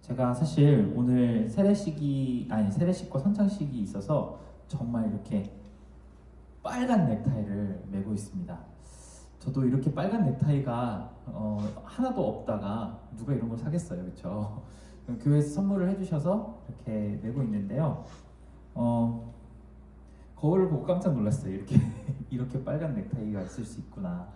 제가 사실 오늘 세례식과 선창식이 있어서 정말 이렇게 빨간 넥타이를 메고 있습니다. 저도 이렇게 빨간 넥타이가 하나도 없다가 누가 이런 걸 사겠어요, 그렇죠? 교회에서 선물을 해주셔서 이렇게 메고 있는데요. 거울을 보고 깜짝 놀랐어요. 이렇게 이렇게 빨간 넥타이가 있을 수 있구나.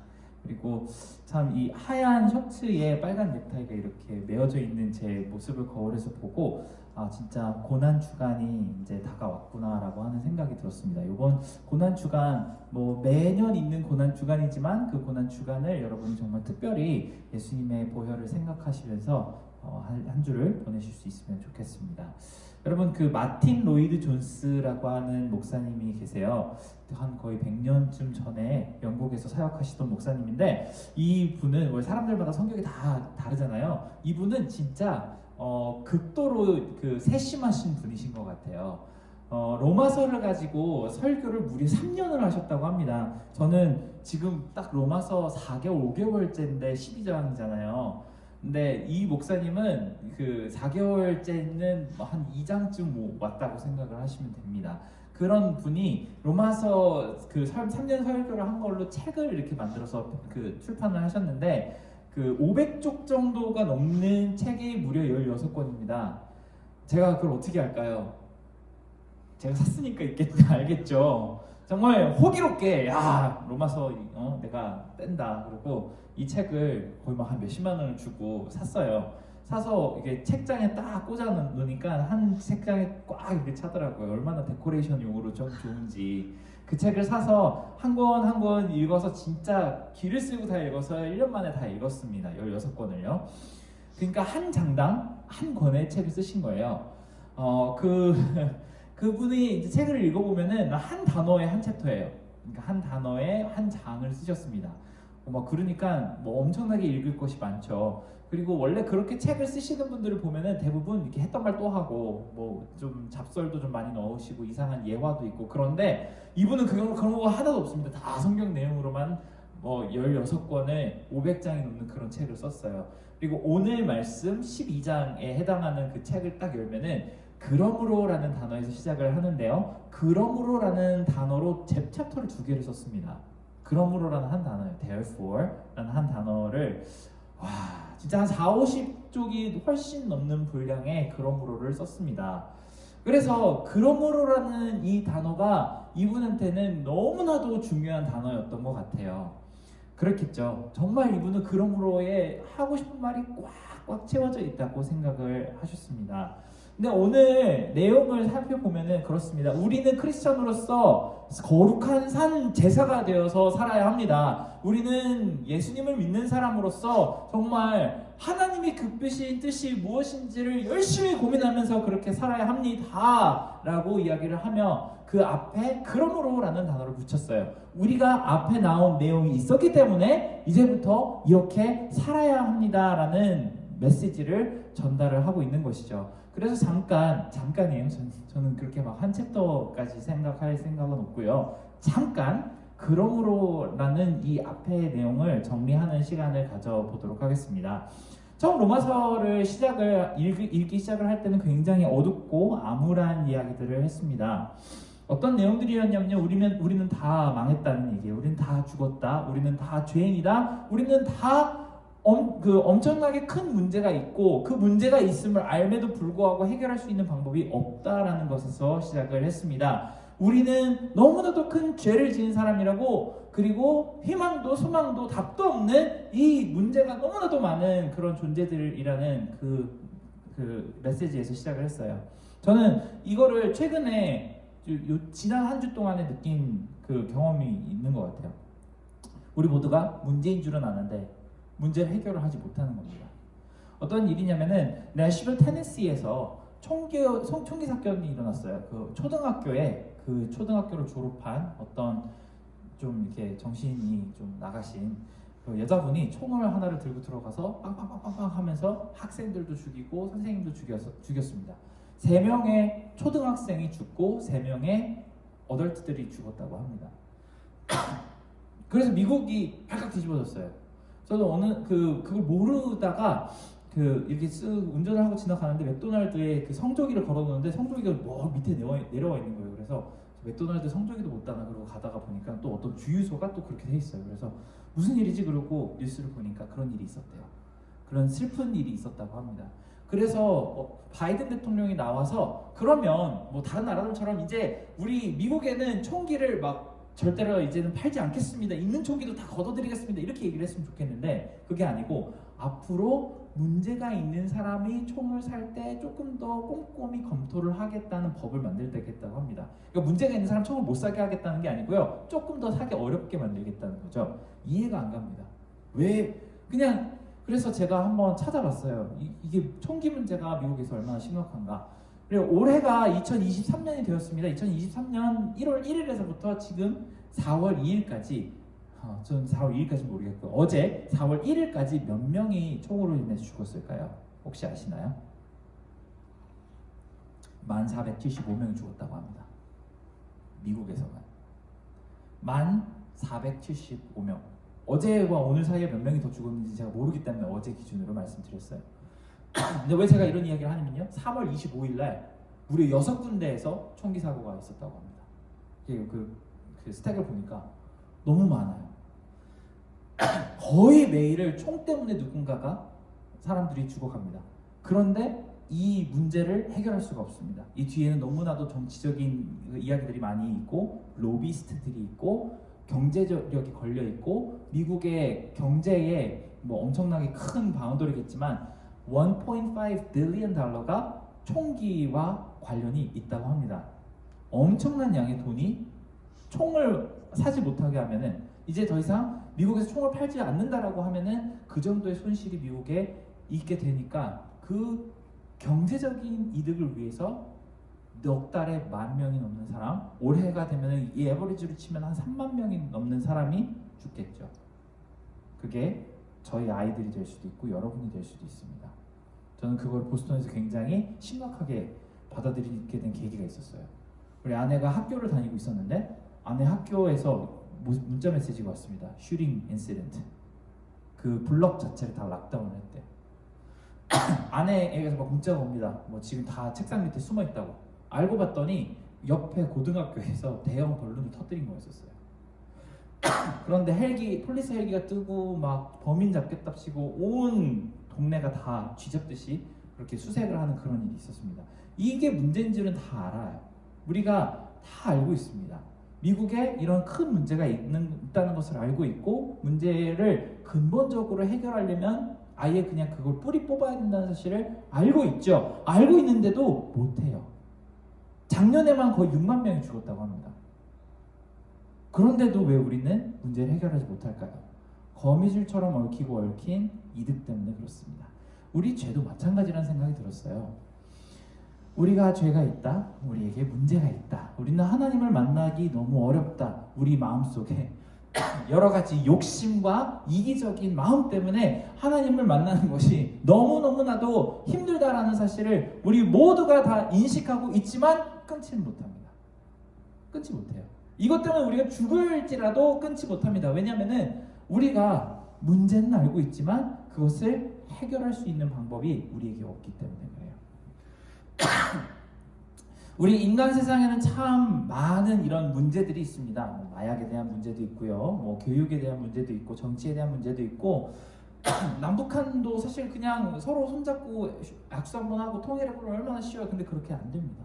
그리고 참 이 하얀 셔츠에 빨간 넥타이가 이렇게 메어져 있는 제 모습을 거울에서 보고 진짜 고난 주간이 이제 다가왔구나라고 하는 생각이 들었습니다. 이번 고난 주간 뭐 매년 있는 고난 주간이지만 그 고난 주간을 여러분이 정말 특별히 예수님의 보혈을 생각하시면서 한 주를 보내실 수 있으면 좋겠습니다. 여러분 그 마틴 로이드 존스라고 하는 목사님이 계세요. 한 거의 100년쯤 전에 영국에서 사역하시던 목사님인데 이 분은 뭐 사람들마다 성격이 다 다르잖아요. 이분은 진짜 극도로 그 세심하신 분이신 것 같아요. 로마서를 가지고 설교를 무려 3년을 하셨다고 합니다. 저는 지금 딱 로마서 4개월, 5개월째인데 12장이잖아요. 근데 이 목사님은 그 4개월째는 한 2장쯤 왔다고 생각을 하시면 됩니다. 그런 분이 로마서 그 3년 설교를 한 걸로 책을 이렇게 만들어서 그 출판을 하셨는데 그 500쪽 정도가 넘는 책이 무려 16권입니다. 제가 그걸 어떻게 할까요? 제가 샀으니까 알겠죠. 정말 호기롭게 로마서 내가 뗀다. 그리고 이 책을 거의 막 한 몇십만 원을 주고 샀어요. 사서 이게 책장에 딱 꽂아 놓으니까 한 책장에 꽉 이렇게 차더라고요. 얼마나 데코레이션용으로 좀 좋은지. 그 책을 사서 한 권 한 권 읽어서 진짜 기를 쓰고 다 읽어서 1년 만에 다 읽었습니다. 16권을요. 그러니까 한 장당 한 권의 책을 쓰신 거예요. 그분이 이제 책을 읽어보면은 한 단어에 한 챕터예요. 그러니까 한 단어에 한 장을 쓰셨습니다. 그러니까 엄청나게 읽을 것이 많죠. 그리고 원래 그렇게 책을 쓰시는 분들을 보면은 대부분 이렇게 했던 말 또 하고 좀 잡설도 좀 많이 넣으시고 이상한 예화도 있고. 그런데 이분은 그런 거 하나도 없습니다. 다 성경 내용으로만 16권에 500장이 넘는 그런 책을 썼어요. 그리고 오늘 말씀 12장에 해당하는 그 책을 딱 열면은 그러므로라는 단어에서 시작을 하는데요. 그러므로라는 단어로 챕터를 2개를 썼습니다. 그러므로라는 한 단어예요. Therefore라는 한 단어를 진짜 한 40-50쪽이 훨씬 넘는 분량의 그러므로를 썼습니다. 그래서 그러므로라는 이 단어가 이분한테는 너무나도 중요한 단어였던 것 같아요. 그렇겠죠. 정말 이분은 그러므로에 하고 싶은 말이 꽉꽉 채워져 있다고 생각을 하셨습니다. 근데 오늘 내용을 살펴보면은 그렇습니다. 우리는 크리스천으로서 거룩한 산 제사가 되어서 살아야 합니다. 우리는 예수님을 믿는 사람으로서 정말 하나님이 급으신 뜻이 무엇인지를 열심히 고민하면서 그렇게 살아야 합니다 라고 이야기를 하며 그 앞에 그러므로라는 단어를 붙였어요. 우리가 앞에 나온 내용이 있었기 때문에 이제부터 이렇게 살아야 합니다라는 메시지를 전달을 하고 있는 것이죠. 그래서 잠깐이에요. 저는 그렇게 막 한 챕터까지 생각할 생각은 없고요. 잠깐 그러므로라는 이 앞의 내용을 정리하는 시간을 가져보도록 하겠습니다. 처음 로마서를 읽기 시작을 할 때는 굉장히 어둡고 암울한 이야기들을 했습니다. 어떤 내용들이었냐면요. 우리는 다 망했다는 얘기예요. 우리는 다 죽었다. 우리는 다 죄인이다. 우리는 다 엄청나게 큰 문제가 있고 그 문제가 있음을 알매도 불구하고 해결할 수 있는 방법이 없다라는 것에서 시작을 했습니다. 우리는 너무나도 큰 죄를 지은 사람이라고, 그리고 희망도 소망도 답도 없는 이 문제가 너무나도 많은 그런 존재들이라는 그 메시지에서 시작을 했어요. 저는 이거를 최근에 지난 한 주 동안에 느낀 그 경험이 있는 것 같아요. 우리 모두가 문제인 줄은 아는데 문제를 해결을 하지 못하는 겁니다. 어떤 일이냐면은 내셔널 테네시에서 총기 사건이 일어났어요. 그 초등학교를 졸업한 어떤 좀 이렇게 정신이 좀 나가신 그 여자분이 총을 하나를 들고 들어가서 빵빵빵빵빵 하면서 학생들도 죽이고 선생님도 죽였습니다. 3명의 초등학생이 죽고 3명의 어덜트들이 죽었다고 합니다. 그래서 미국이 발칵 뒤집어졌어요. 저는 그걸 모르다가 이렇게 쓱 운전을 하고 지나가는데 맥도날드에 그 성조기를 걸어놓는데 성조기가 뭐 밑에 내려와 있는 거예요. 그래서 맥도날드 성조기도 못 따나 그러고 가다가 보니까 또 어떤 주유소가 또 그렇게 돼 있어요. 그래서 무슨 일이지 그러고 뉴스를 보니까 그런 일이 있었대요. 그런 슬픈 일이 있었다고 합니다. 그래서 바이든 대통령이 나와서 그러면 뭐 다른 나라들처럼 이제 우리 미국에는 총기를 막 절대로 이제는 팔지 않겠습니다. 있는 총기도 다 걷어드리겠습니다. 이렇게 얘기를 했으면 좋겠는데 그게 아니고 앞으로 문제가 있는 사람이 총을 살 때 조금 더 꼼꼼히 검토를 하겠다는 법을 만들겠다고 합니다. 그러니까 문제가 있는 사람 총을 못 사게 하겠다는 게 아니고요. 조금 더 사기 어렵게 만들겠다는 거죠. 이해가 안 갑니다. 왜 그냥 그래서 제가 한번 찾아봤어요. 이게 총기 문제가 미국에서 얼마나 심각한가. 그리고 올해가 2023년이 되었습니다. 2023년 1월 1일에서부터 지금 4월 2일까지 전 4월 2일까지 모르겠고 어제 4월 1일까지 몇 명이 총으로 인해서 죽었을까요? 혹시 아시나요? 1475명이 죽었다고 합니다. 미국에서만 1475명. 어제와 오늘 사이에 몇 명이 더 죽었는지 제가 모르기 때문에 어제 기준으로 말씀드렸어요. 근데 왜 제가 이런 이야기를 하냐면요. 3월 25일 날 무려 6군데에서 총기 사고가 있었다고 합니다. 그 스택을 보니까 너무 많아요. 거의 매일을 총 때문에 누군가가 사람들이 죽어갑니다. 그런데 이 문제를 해결할 수가 없습니다. 이 뒤에는 너무나도 정치적인 이야기들이 많이 있고 로비스트들이 있고 경제력이 걸려 있고 미국의 경제에 뭐 엄청나게 큰 바운더리겠지만 1.5 빌리언 달러가 총기와 관련이 있다고 합니다. 엄청난 양의 돈이 총을 사지 못하게 하면은 이제 더 이상 미국에서 총을 팔지 않는다라고 하면은 그 정도의 손실이 미국에 있게 되니까 그 경제적인 이득을 위해서 넉 달에 10,000명이 넘는 사람, 올해가 되면은 이 에버리지로 치면 한 30,000명이 넘는 사람이 죽겠죠. 그게 저희 아이들이 될 수도 있고 여러분이 될 수도 있습니다. 저는 그걸 보스턴에서 굉장히 심각하게 받아들이게 된 계기가 있었어요. 우리 아내가 학교를 다니고 있었는데 아내 학교에서 문자 메시지가 왔습니다. 슈팅 인시던트. 그 블럭 자체를 다 락다운을 했대. 아내에게서 막 문자가 옵니다. 뭐 지금 다 책상 밑에 숨어 있다고. 알고 봤더니 옆에 고등학교에서 대형 벌룬을 터뜨린 거였었어요. 그런데 폴리스 헬기가 뜨고 막 범인 잡겠답시고 온 동네가 다 쥐잡듯이 그렇게 수색을 하는 그런 일이 있었습니다. 이게 문제인지는 다 알아요. 우리가 다 알고 있습니다. 미국에 이런 큰 문제가 있다는 것을 알고 있고 문제를 근본적으로 해결하려면 아예 그냥 그걸 뿌리 뽑아야 된다는 사실을 알고 있죠. 알고 있는데도 못해요. 작년에만 거의 6만 명이 죽었다고 합니다. 그런데도 왜 우리는 문제를 해결하지 못할까요? 거미줄처럼 얽힌 이득 때문에 그렇습니다. 우리 죄도 마찬가지라는 생각이 들었어요. 우리가 죄가 있다. 우리에게 문제가 있다. 우리는 하나님을 만나기 너무 어렵다. 우리 마음속에 여러 가지 욕심과 이기적인 마음 때문에 하나님을 만나는 것이 너무너무나도 힘들다라는 사실을 우리 모두가 다 인식하고 있지만 끊지 못합니다. 끊지 못해요. 이것 때문에 우리가 죽을지라도 끊지 못합니다. 왜냐하면 우리가 문제는 알고 있지만 그것을 해결할 수 있는 방법이 우리에게 없기 때문에 그래요. 우리 인간 세상에는 참 많은 이런 문제들이 있습니다. 뭐 마약에 대한 문제도 있고요, 뭐 교육에 대한 문제도 있고, 정치에 대한 문제도 있고, 남북한도 사실 그냥 서로 손잡고 악수 한번 하고 통일해보면 얼마나 쉬워요. 근데 그렇게 안 됩니다.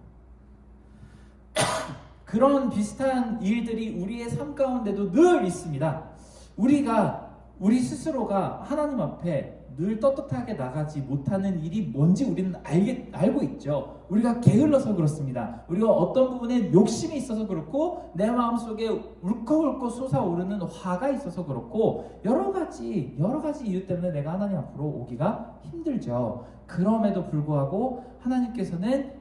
그런 비슷한 일들이 우리의 삶 가운데도 늘 있습니다. 우리 스스로가 하나님 앞에 늘 떳떳하게 나가지 못하는 일이 뭔지 우리는 알고 있죠. 우리가 게을러서 그렇습니다. 우리가 어떤 부분에 욕심이 있어서 그렇고 내 마음속에 울컥울컥 솟아오르는 화가 있어서 그렇고 여러 가지 이유 때문에 내가 하나님 앞으로 오기가 힘들죠. 그럼에도 불구하고 하나님께서는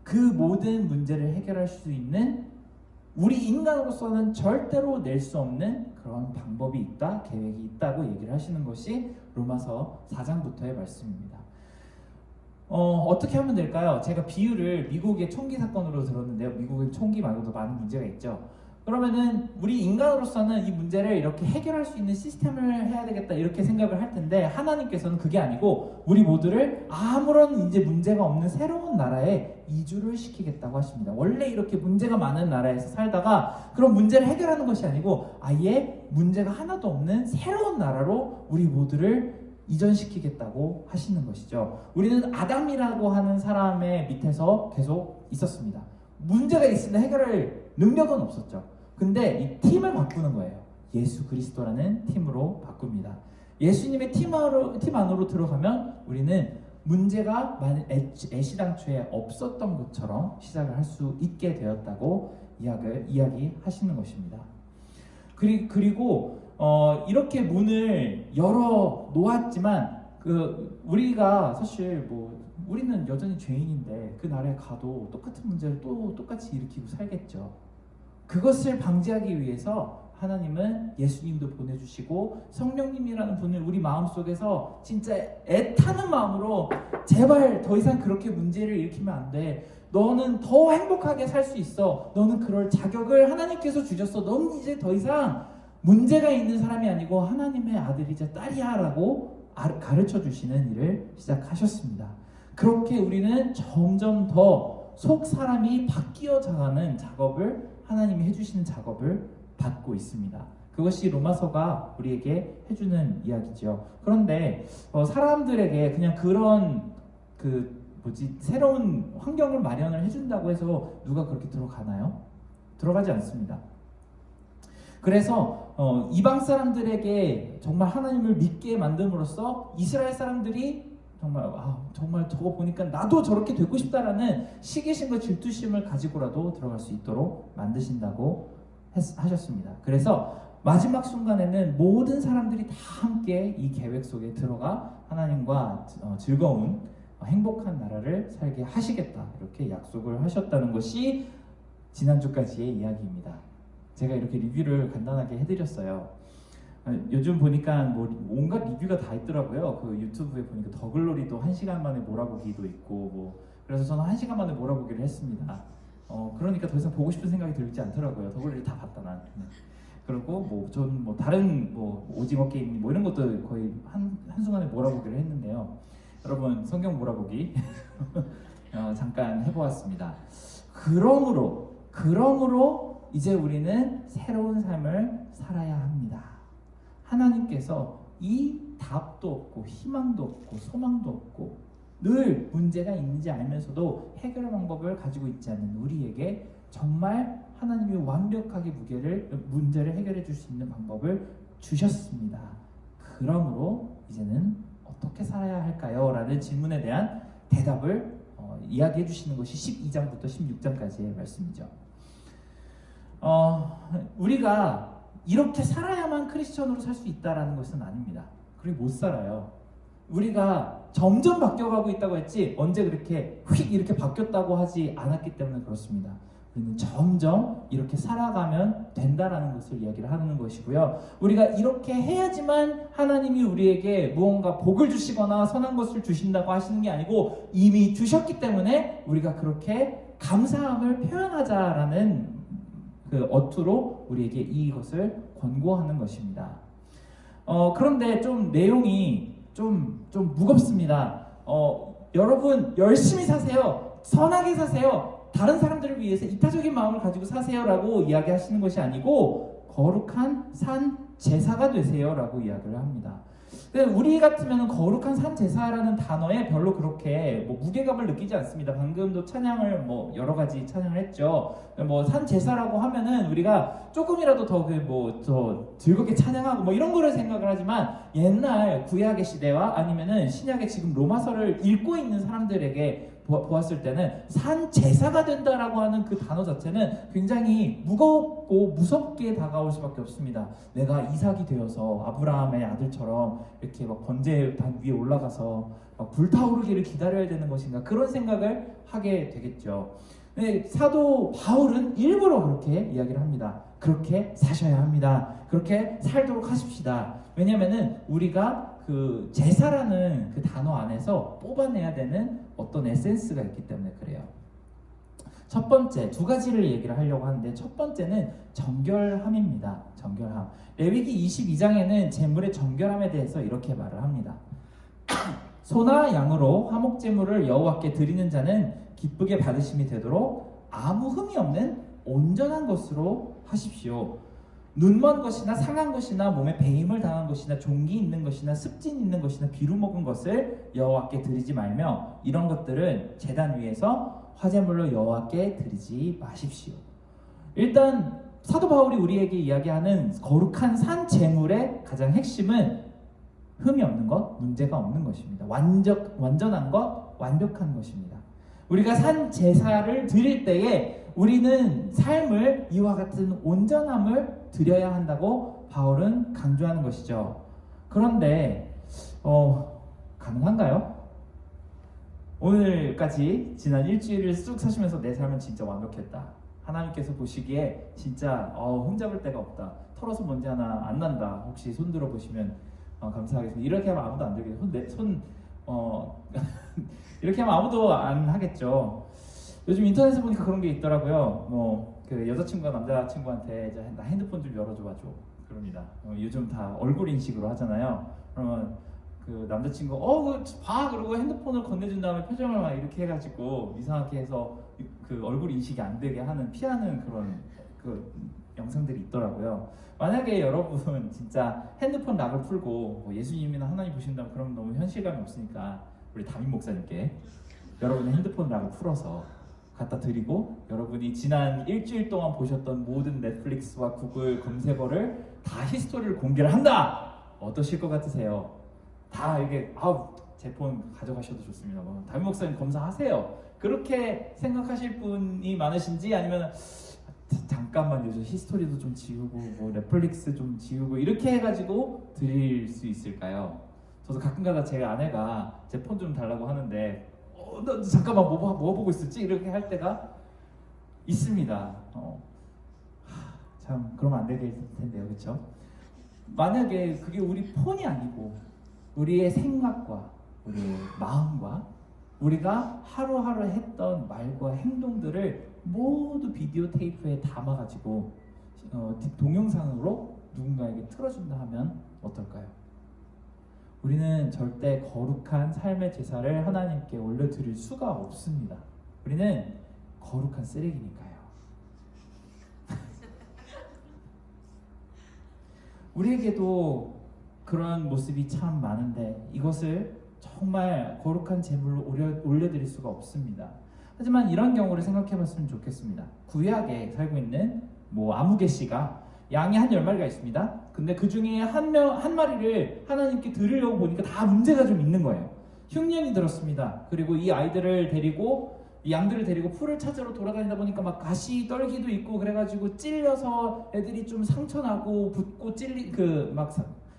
그 모든 문제를 해결할 수 있는 우리 인간으로서는 절대로 낼 수 없는 그런 방법이 있다, 계획이 있다고 얘기를 하시는 것이 로마서 4장부터의 말씀입니다. 어떻게 하면 될까요? 제가 비유를 미국의 총기 사건으로 들었는데요. 미국은 총기 말고도 많은 문제가 있죠. 그러면은 우리 인간으로서는 이 문제를 이렇게 해결할 수 있는 시스템을 해야 되겠다 이렇게 생각을 할 텐데, 하나님께서는 그게 아니고 우리 모두를 아무런 이제 문제가 없는 새로운 나라에 이주를 시키겠다고 하십니다. 원래 이렇게 문제가 많은 나라에서 살다가 그런 문제를 해결하는 것이 아니고 아예 문제가 하나도 없는 새로운 나라로 우리 모두를 이전시키겠다고 하시는 것이죠. 우리는 아담이라고 하는 사람의 밑에서 계속 있었습니다. 문제가 있으면 해결할 능력은 없었죠. 근데 이 팀을 바꾸는 거예요. 예수 그리스도라는 팀으로 바꿉니다. 예수님의 팀 안으로 들어가면 우리는 문제가 애시당초에 없었던 것처럼 시작을 할 수 있게 되었다고 이야기하시는 것입니다. 그리고 이렇게 문을 열어 놓았지만 우리가 사실 우리는 여전히 죄인인데 그 나라에 가도 똑같은 문제를 또 똑같이 일으키고 살겠죠. 그것을 방지하기 위해서 하나님은 예수님도 보내주시고 성령님이라는 분을 우리 마음속에서 진짜 애타는 마음으로 제발 더 이상 그렇게 문제를 일으키면 안 돼. 너는 더 행복하게 살 수 있어. 너는 그럴 자격을 하나님께서 주셨어. 너는 이제 더 이상 문제가 있는 사람이 아니고 하나님의 아들이자 딸이야 라고 가르쳐 주시는 일을 시작하셨습니다. 그렇게 우리는 점점 더 속 사람이 바뀌어가는 작업을 하나님이 해주시는 작업을 받고 있습니다. 그것이 로마서가 우리에게 해주는 이야기죠. 그런데 사람들에게 그냥 그런 새로운 환경을 마련을 해준다고 해서 누가 그렇게 들어가나요? 들어가지 않습니다. 그래서 이방 사람들에게 정말 하나님을 믿게 만듦으로써 이스라엘 사람들이 정말 저거 보니까 나도 저렇게 되고 싶다라는 시기심과 질투심을 가지고라도 들어갈 수 있도록 만드신다고 하셨습니다. 그래서 마지막 순간에는 모든 사람들이 다 함께 이 계획 속에 들어가 하나님과 즐거운 행복한 나라를 살게 하시겠다 이렇게 약속을 하셨다는 것이 지난주까지의 이야기입니다. 제가 이렇게 리뷰를 간단하게 해드렸어요. 요즘 보니까 온갖 리뷰가 다 있더라고요. 그 유튜브에 보니까 더글로리도 1시간 만에 몰아보기도 있고 그래서 저는 1시간 만에 몰아보기를 했습니다. 그러니까 더 이상 보고 싶은 생각이 들지 않더라고요. 더글로리 다 봤다 난. 그리고 전 다른 오징어 게임 이런 것도 거의 한순간에 몰아보기를 했는데요. 여러분 성경 몰아보기 잠깐 해보았습니다. 그러므로 이제 우리는 새로운 삶을 살아야 합니다. 하나님께서 이 답도 없고 희망도 없고 소망도 없고 늘 문제가 있는지 알면서도 해결 방법을 가지고 있지 않는 우리에게 정말 하나님이 완벽하게 문제를 해결해 줄 수 있는 방법을 주셨습니다. 그러므로 이제는 어떻게 살아야 할까요? 라는 질문에 대한 대답을 이야기해 주시는 것이 12장부터 16장까지의 말씀이죠. 우리가 이렇게 살아야만 크리스천으로 살 수 있다라는 것은 아닙니다. 그리고 못 살아요. 우리가 점점 바뀌어가고 있다고 했지 언제 그렇게 휙 이렇게 바뀌었다고 하지 않았기 때문에 그렇습니다. 우리는 점점 이렇게 살아가면 된다라는 것을 이야기를 하는 것이고요. 우리가 이렇게 해야지만 하나님이 우리에게 무언가 복을 주시거나 선한 것을 주신다고 하시는 게 아니고 이미 주셨기 때문에 우리가 그렇게 감사함을 표현하자라는 어투로 우리에게 이것을 권고하는 것입니다. 그런데 좀 내용이 좀 무겁습니다. 여러분 열심히 사세요. 선하게 사세요. 다른 사람들을 위해서 이타적인 마음을 가지고 사세요라고 이야기하시는 것이 아니고 거룩한 산 제사가 되세요라고 이야기를 합니다. 우리 같으면 거룩한 산 제사라는 단어에 별로 그렇게 무게감을 느끼지 않습니다. 방금도 찬양을 여러 가지 찬양을 했죠. 산 제사라고 하면은 우리가 조금이라도 더 즐겁게 찬양하고 이런 거를 생각을 하지만 옛날 구약의 시대와 아니면은 신약의 지금 로마서를 읽고 있는 사람들에게 보았을 때는 산 제사가 된다라고 하는 그 단어 자체는 굉장히 무겁고 무섭게 다가올 수밖에 없습니다. 내가 이삭이 되어서 아브라함의 아들처럼 이렇게 번제단 위에 올라가서 불타오르기를 기다려야 되는 것인가 그런 생각을 하게 되겠죠. 네, 사도 바울은 일부러 그렇게 이야기를 합니다. 그렇게 사셔야 합니다. 그렇게 살도록 하십시다. 왜냐하면은 우리가 그 제사라는 그 단어 안에서 뽑아내야 되는 어떤 에센스가 있기 때문에 그래요. 첫 번째 두 가지를 얘기를 하려고 하는데, 첫 번째는 정결함입니다. 정결함. 레위기 22장에는 제물의 정결함에 대해서 이렇게 말을 합니다. 소나 양으로 화목 제물을 여호와께 드리는 자는 기쁘게 받으심이 되도록 아무 흠이 없는 온전한 것으로 하십시오. 눈먼 것이나 상한 것이나 몸에 배임을 당한 것이나 종기 있는 것이나 습진 있는 것이나 비루 먹은 것을 여호와께 드리지 말며 이런 것들은 제단 위에서 화제물로 여호와께 드리지 마십시오. 일단 사도 바울이 우리에게 이야기하는 거룩한 산 제물의 가장 핵심은 흠이 없는 것, 문제가 없는 것입니다. 완전한 것, 완벽한 것입니다. 우리가 산 제사를 드릴 때에 우리는 삶을 이와 같은 온전함을 드려야 한다고 바울은 강조하는 것이죠. 그런데 가능한가요? 오늘까지 지난 일주일을 쑥 사시면서 내 삶은 진짜 완벽했다, 하나님께서 보시기에 진짜 흠잡을 데가 없다, 털어서 먼지 하나 안 난다, 혹시 손 들어 보시면 감사하겠습니다. 이렇게 하면 아무도 안 들겠죠. 이렇게 하면 아무도 안 하겠죠. 요즘 인터넷에 보니까 그런 게 있더라고요. 그 여자친구가 남자친구한테 이제 나 핸드폰 좀 열어줘봐줘 그럽니다. 요즘 다 얼굴 인식으로 하잖아요. 그러면 그 남자친구 봐 그러고 핸드폰을 건네준 다음에 표정을 막 이렇게 해가지고 이상하게 해서 그 얼굴 인식이 안 되게 하는, 피하는 그런 그 영상들이 있더라고요. 만약에 여러분 진짜 핸드폰 락을 풀고 예수님이나 하나님 보신다면 그러면 너무 현실감이 없으니까 우리 담임 목사님께 여러분의 핸드폰 락을 풀어서 갖다 드리고, 여러분이 지난 일주일 동안 보셨던 모든 넷플릭스와 구글 검색어를 다 히스토리를 공개를 한다! 어떠실 것 같으세요? 다 이게 제 폰 가져가셔도 좋습니다. 담임 목사님 검사하세요. 그렇게 생각하실 분이 많으신지, 아니면 잠깐만 요즘 히스토리도 좀 지우고 넷플릭스 좀 지우고 이렇게 해가지고 드릴 수 있을까요? 저도 가끔가다 제 아내가 제 폰 좀 달라고 하는데 너 잠깐만 뭐 보고 있었지? 이렇게 할 때가 있습니다. 참 그러면 안 되겠을 텐데요, 그렇죠? 만약에 그게 우리 폰이 아니고 우리의 생각과 우리의 마음과 우리가 하루하루 했던 말과 행동들을 모두 비디오 테이프에 담아가지고 동영상으로 누군가에게 틀어준다 하면 어떨까요? 우리는 절대 거룩한 삶의 제사를 하나님께 올려드릴 수가 없습니다. 우리는 거룩한 쓰레기니까요. 우리에게도 그런 모습이 참 많은데 이것을 정말 거룩한 제물로 올려드릴 수가 없습니다. 하지만 이런 경우를 생각해봤으면 좋겠습니다. 구약에 살고 있는 아무개 씨가 양이 한 10마리가 있습니다. 근데 그 중에 한 마리를 하나님께 드리려고 보니까 다 문제가 좀 있는 거예요. 흉년이 들었습니다. 그리고 이 아이들을 데리고, 이 양들을 데리고 풀을 찾으러 돌아다니다 보니까 막 가시 떨기도 있고 그래가지고 찔려서 애들이 좀 상처나고 붓고 막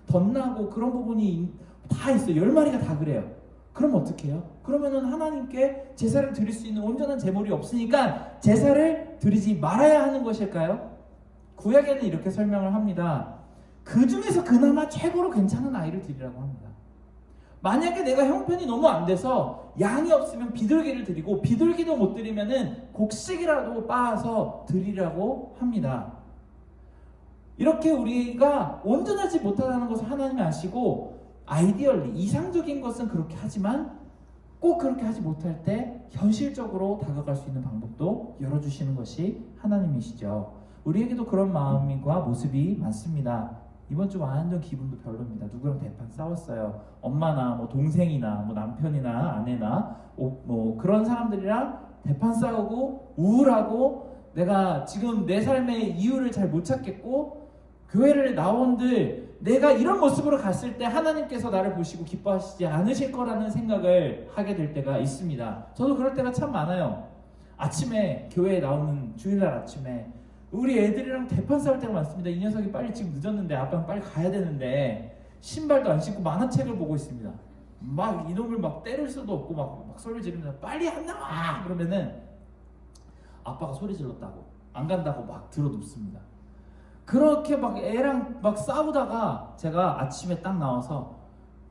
덧나고 그런 부분이 다 있어요. 10마리가 다 그래요. 그럼 어떻게 해요? 그러면은 하나님께 제사를 드릴 수 있는 온전한 제물이 없으니까 제사를 드리지 말아야 하는 것일까요? 구약에는 이렇게 설명을 합니다. 그 중에서 그나마 최고로 괜찮은 아이를 드리라고 합니다. 만약에 내가 형편이 너무 안 돼서 양이 없으면 비둘기를 드리고, 비둘기도 못 드리면은 곡식이라도 빻아서 드리라고 합니다. 이렇게 우리가 온전하지 못하다는 것을 하나님이 아시고, 아이디얼리 이상적인 것은 그렇게 하지만 꼭 그렇게 하지 못할 때 현실적으로 다가갈 수 있는 방법도 열어주시는 것이 하나님이시죠. 우리에게도 그런 마음과 모습이 많습니다. 이번 주 완전 기분도 별로입니다. 누구랑 대판 싸웠어요. 엄마나 동생이나 남편이나 아내나 그런 사람들이랑 대판 싸우고 우울하고, 내가 지금 내 삶의 이유를 잘 못 찾겠고, 교회를 나온들 내가 이런 모습으로 갔을 때 하나님께서 나를 보시고 기뻐하시지 않으실 거라는 생각을 하게 될 때가 있습니다. 저도 그럴 때가 참 많아요. 아침에 교회에 나오는 주일날 아침에 우리 애들이랑 대판 싸울 때가 많습니다. 이 녀석이 빨리 지금 늦었는데 아빠는 빨리 가야 되는데 신발도 안 신고 만화책을 보고 있습니다. 막 이놈을 막 때릴 수도 없고 막 소리 지르면서 빨리 안 나와! 그러면은 아빠가 소리 질렀다고 안 간다고 막 들어 눕습니다. 그렇게 막 애랑 막 싸우다가 제가 아침에 딱 나와서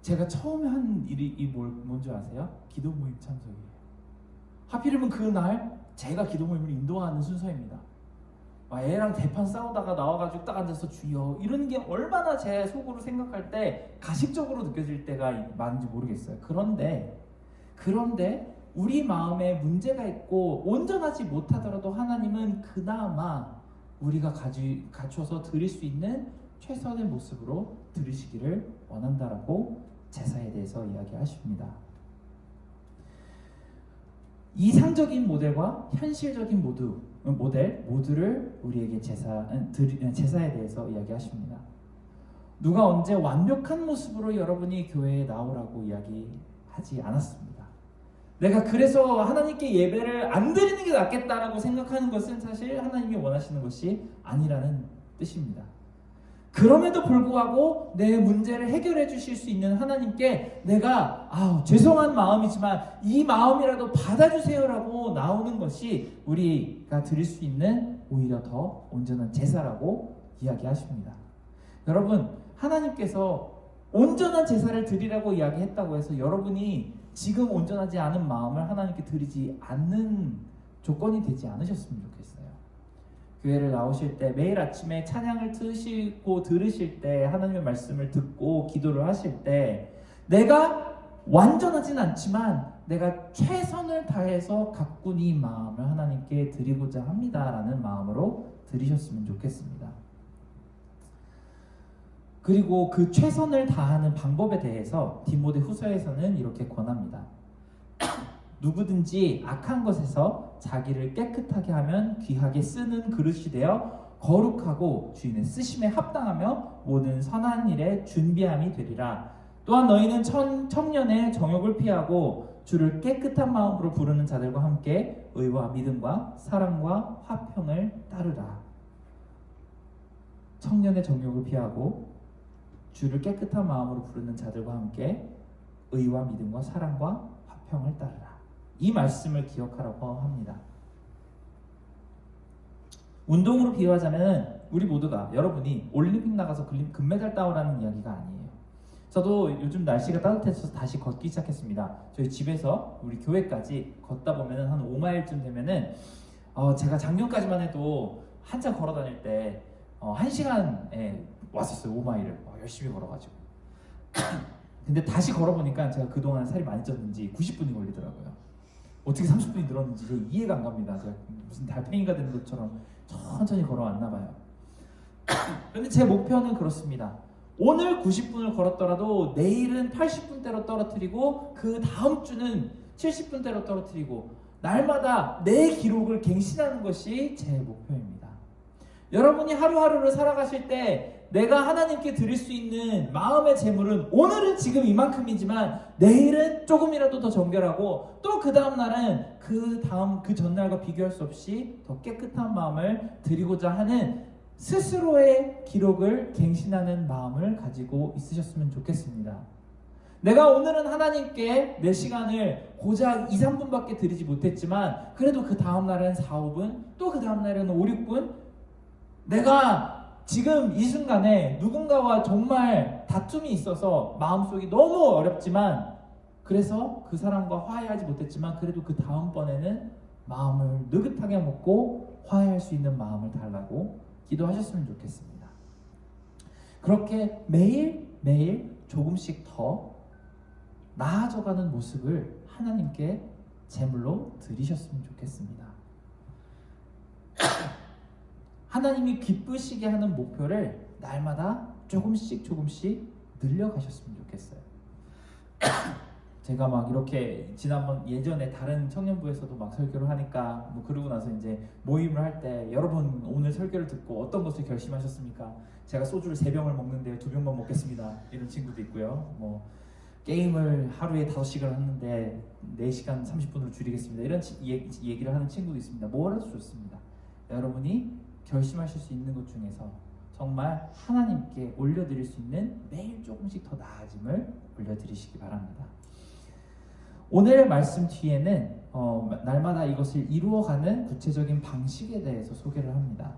제가 처음에 한 일이 뭔지 아세요? 기도 모임 참석이에요. 하필이면 그날 제가 기도 모임을 인도하는 순서입니다. 애랑 대판 싸우다가 나와가지고 딱 앉아서 주여 이런 게 얼마나 제 속으로 생각할 때 가식적으로 느껴질 때가 많은지 모르겠어요. 그런데 우리 마음에 문제가 있고 온전하지 못하더라도 하나님은 그나마 우리가 갖춰서 드릴 수 있는 최선의 모습으로 드리시기를 원한다라고 제사에 대해서 이야기하십니다. 이상적인 모델과 현실적인 모델 모두를 우리에게 제사에 대해서 이야기하십니다. 누가 언제 완벽한 모습으로 여러분이 교회에 나오라고 이야기하지 않았습니다. 내가 그래서 하나님께 예배를 안 드리는 게 낫겠다라고 생각하는 것은 사실 하나님이 원하시는 것이 아니라는 뜻입니다. 그럼에도 불구하고 내 문제를 해결해 주실 수 있는 하나님께 내가 죄송한 마음이지만 이 마음이라도 받아주세요라고 나오는 것이 우리가 드릴 수 있는 오히려 더 온전한 제사라고 이야기하십니다. 여러분, 하나님께서 온전한 제사를 드리라고 이야기했다고 해서 여러분이 지금 온전하지 않은 마음을 하나님께 드리지 않는 조건이 되지 않으셨으면 좋겠어요. 교회를 나오실 때 매일 아침에 찬양을 드시고 들으실 때 하나님의 말씀을 듣고 기도를 하실 때 내가 완전하진 않지만 내가 최선을 다해서 가꾼 이 마음을 하나님께 드리고자 합니다라는 마음으로 드리셨으면 좋겠습니다. 그리고 그 최선을 다하는 방법에 대해서 디모데 후서에서는 이렇게 권합니다. 누구든지 악한 것에서 자기를 깨끗하게 하면 귀하게 쓰는 그릇이 되어 거룩하고 주인의 쓰심에 합당하며 모든 선한 일에 준비함이 되리라. 또한 너희는 청년의 정욕을 피하고 주를 깨끗한 마음으로 부르는 자들과 함께 의와 믿음과 사랑과 화평을 따르라. 청년의 정욕을 피하고 주를 깨끗한 마음으로 부르는 자들과 함께 의와 믿음과 사랑과 화평을 따르라. 이 말씀을 기억하라고 합니다. 운동으로 비유하자면 우리 모두가 여러분이 올림픽 나가서 금메달 따오라는 이야기가 아니에요. 저도 요즘 날씨가 따뜻해져서 다시 걷기 시작했습니다. 저희 집에서 우리 교회까지 걷다 보면 한 5마일쯤 되면은 제가 작년까지만 해도 한참 걸어 다닐 때 1시간에 왔었어요. 5마일을 열심히 걸어가지고. 근데 다시 걸어보니까 제가 그동안 살이 많이 쪘는지 90분이 걸리더라고요. 어떻게 30분이 늘었는지 제가 이해가 안 갑니다. 제가 무슨 달팽이가 된 것처럼 천천히 걸어왔나 봐요. 그런데 제 목표는 그렇습니다. 오늘 90분을 걸었더라도 내일은 80분대로 떨어뜨리고 그 다음 주는 70분대로 떨어뜨리고 날마다 내 기록을 갱신하는 것이 제 목표입니다. 여러분이 하루하루를 살아가실 때 내가 하나님께 드릴 수 있는 마음의 재물은 오늘은 지금 이만큼이지만 내일은 조금이라도 더 정결하고 또 그 다음 날은 그 전날과 비교할 수 없이 더 깨끗한 마음을 드리고자 하는 스스로의 기록을 갱신하는 마음을 가지고 있으셨으면 좋겠습니다. 내가 오늘은 하나님께 내 시간을 고작 2, 3분밖에 드리지 못했지만 그래도 그 다음 날은 4, 5분 또 그 다음 날에는 5, 6분 내가 지금 이 순간에 누군가와 정말 다툼이 있어서 마음속이 너무 어렵지만 그래서 그 사람과 화해하지 못했지만 그래도 그 다음번에는 마음을 느긋하게 먹고 화해할 수 있는 마음을 달라고 기도하셨으면 좋겠습니다. 그렇게 매일 조금씩 더 나아져가는 모습을 하나님께 제물로 드리셨으면 좋겠습니다. 하나님이 기쁘시게 하는 목표를 날마다 조금씩 늘려가셨으면 좋겠어요. 제가 막 이렇게 지난번 예전에 다른 청년부에서도 막 설교를 하니까 그러고 나서 이제 모임을 할 때 여러분 오늘 설교를 듣고 어떤 것을 결심하셨습니까? 제가 소주를 3병을 먹는데 2병만 먹겠습니다. 이런 친구도 있고요. 게임을 하루에 5시간 하는데 4시간 30분으로 줄이겠습니다. 이런 얘기를 하는 친구도 있습니다. 뭐라도 좋습니다. 여러분이 결심하실 수 있는 것 중에서 정말 하나님께 올려드릴 수 있는 매일 조금씩 더 나아짐을 올려드리시기 바랍니다. 오늘의 말씀 뒤에는 날마다 이것을 이루어가는 구체적인 방식에 대해서 소개를 합니다.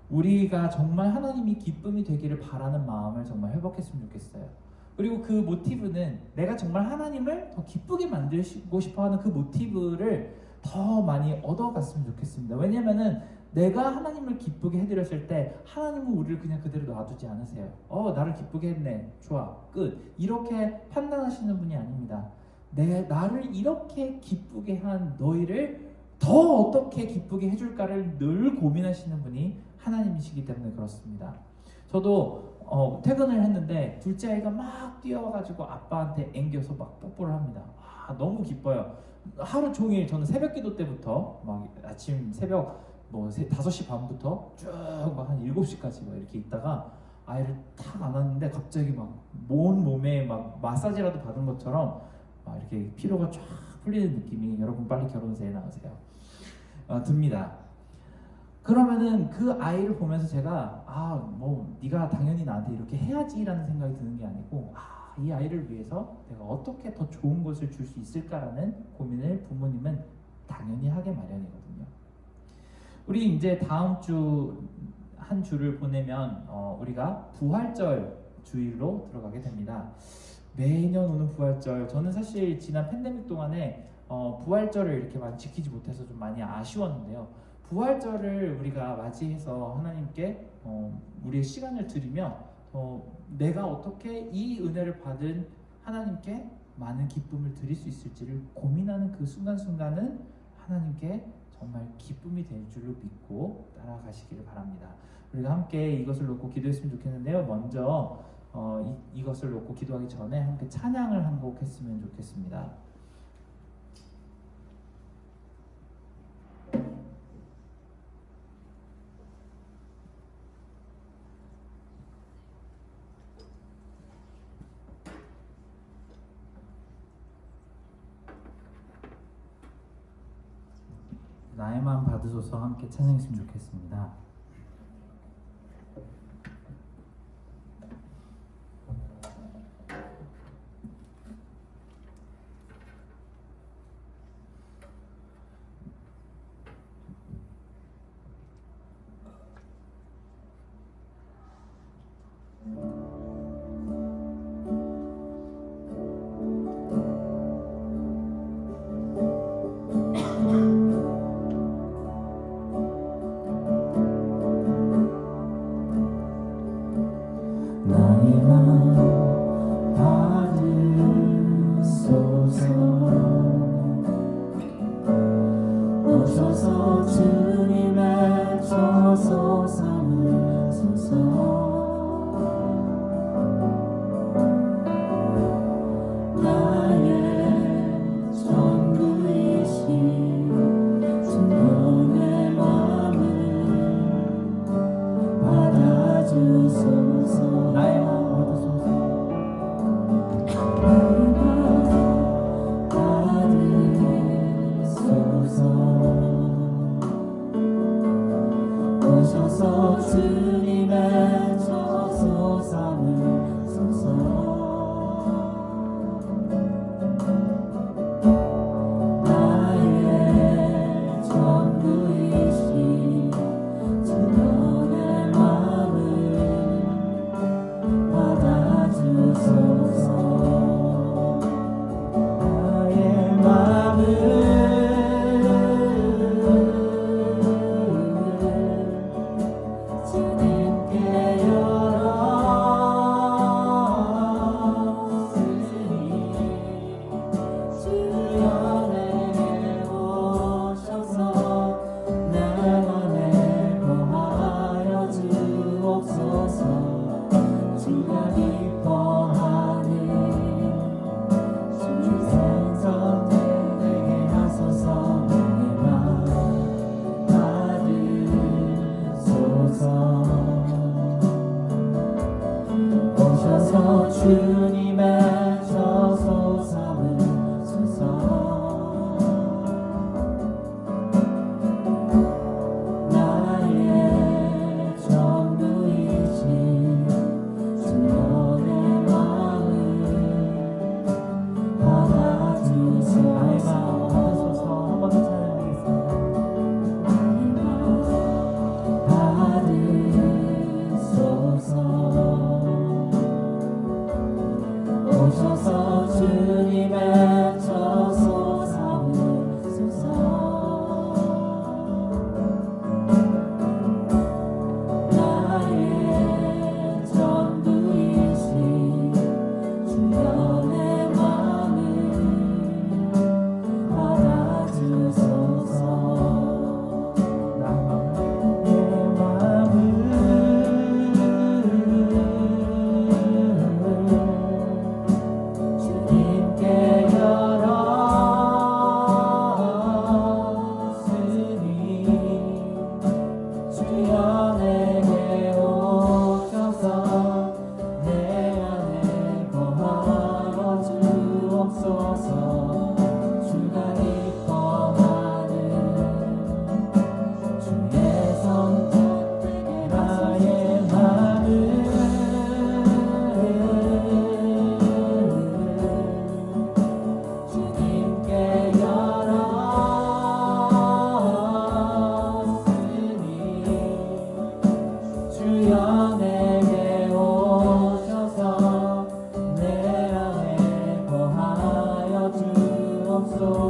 우리가 정말 하나님이 기쁨이 되기를 바라는 마음을 정말 회복했으면 좋겠어요. 그리고 그 모티브는 내가 정말 하나님을 더 기쁘게 만들고 싶어하는 그 모티브를 더 많이 얻어갔으면 좋겠습니다. 왜냐면은 내가 하나님을 기쁘게 해드렸을 때 하나님은 우리를 그냥 그대로 놔두지 않으세요. 나를 기쁘게 했네, 좋아, 끝, 이렇게 판단하시는 분이 아닙니다. 나를 이렇게 기쁘게 한 너희를 더 어떻게 기쁘게 해줄까를 늘 고민하시는 분이 하나님이시기 때문에 그렇습니다. 저도 퇴근을 했는데 둘째 아이가 막 뛰어와가지고 아빠한테 앵겨서 막 뽀뽀를 합니다. 너무 기뻐요. 하루 종일 저는 새벽 기도 때부터 막 아침 새벽 5시 반부터 쭉 막 한 7시까지 막 이렇게 있다가 아이를 탁 안았는데 갑자기 막 온 몸에 막 마사지라도 받은 것처럼 막 이렇게 피로가 쫙 풀리는 느낌이, 여러분 빨리 결혼세에 나오세요, 듭니다. 그러면은 그 아이를 보면서 제가 네가 당연히 나한테 이렇게 해야지라는 생각이 드는 게 아니고 이 아이를 위해서 내가 어떻게 더 좋은 것을 줄 수 있을까라는 고민을 부모님은 당연히 하게 마련이거든요. 우리 이제 다음 주 한 주를 보내면 우리가 부활절 주일로 들어가게 됩니다. 매년 오는 부활절, 저는 사실 지난 팬데믹 동안에 부활절을 이렇게 많이 지키지 못해서 좀 많이 아쉬웠는데요. 부활절을 우리가 맞이해서 하나님께 우리의 시간을 드리며 내가 어떻게 이 은혜를 받은 하나님께 많은 기쁨을 드릴 수 있을지를 고민하는 그 순간순간은 하나님께 정말 기쁨이 될 줄로 믿고 따라가시기를 바랍니다. 우리가 함께 이것을 놓고 기도했으면 좋겠는데요. 먼저 이것을 놓고 기도하기 전에 함께 찬양을 한 곡 했으면 좋겠습니다. 나의 마음 받으소서 함께 찬양했으면 좋겠습니다.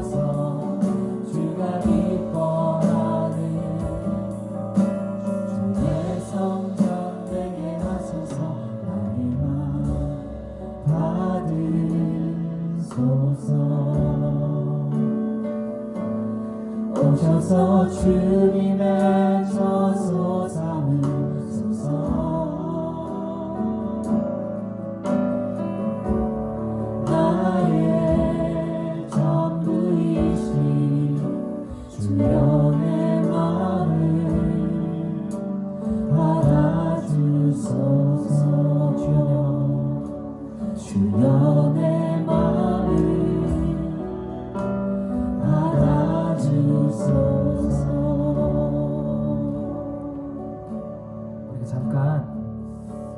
주소서. 주가 기뻐하는 주의 성전 되게 하소서. 나에만 받으소서. 오셔서 주님의 저소 삼으소서. 나의 전부이신 주여 내 마음을 받아주소서. 주여 내 마음을 받아주소서.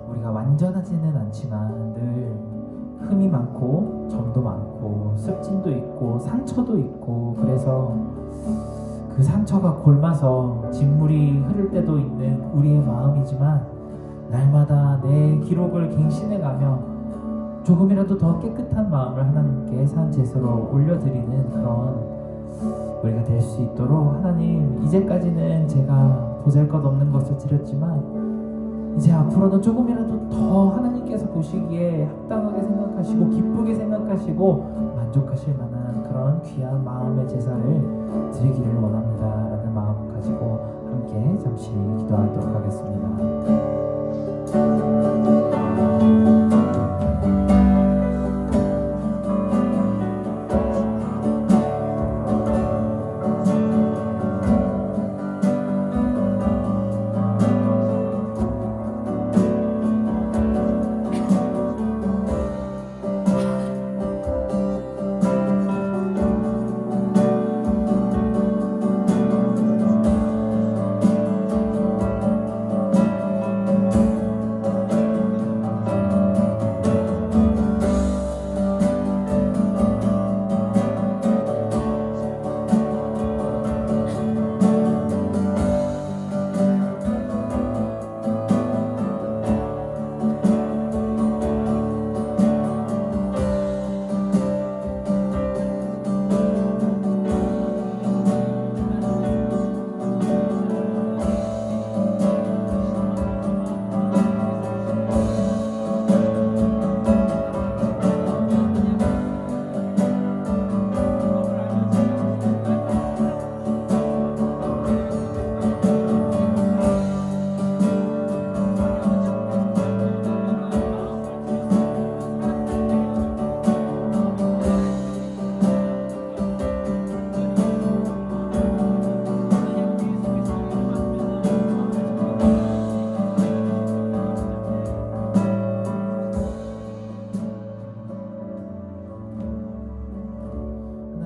우리가 완전하지는 않지만 늘 흠이 많고 점도 많고 습진도 있고 상처도 있고, 그래서 그 상처가 골마서 진물이 흐를 때도 있는 우리의 마음이지만, 날마다 내 기록을 갱신해가며 조금이라도 더 깨끗한 마음을 하나님께 산 제사로 올려드리는 그런 우리가 될 수 있도록, 하나님, 이제까지는 제가 보잘것없는 것을 드렸지만 이제 앞으로는 조금이라도 더 하나님께서 보시기에 합당하게 생각하시고 기쁘게 생각하시고 만족하실 만한 그런 귀한 마음의 제사를 드리기를 원합니다 라는 마음 가지고 함께 잠시 기도하도록 하겠습니다.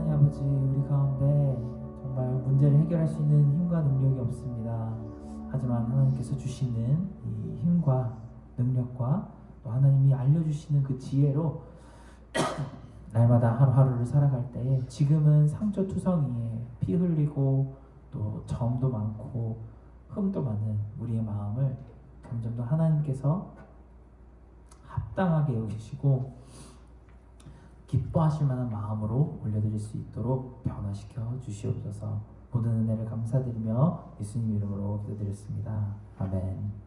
아버지, 우리 가운데 정말 문제를 해결할 수 있는 힘과 능력이 없습니다. 하지만 하나님께서 주시는 이 힘과 능력과 또 하나님이 알려주시는 그 지혜로 날마다 하루하루를 살아갈 때에, 지금은 상처투성이에 피 흘리고 또 점도 많고 흠도 많은 우리의 마음을 점점 더 하나님께서 합당하게 여기시고 기뻐하실 만한 마음으로 올려드릴 수 있도록 변화시켜 주시옵소서. 모든 은혜를 감사드리며 예수님 이름으로 기도드렸습니다. 아멘.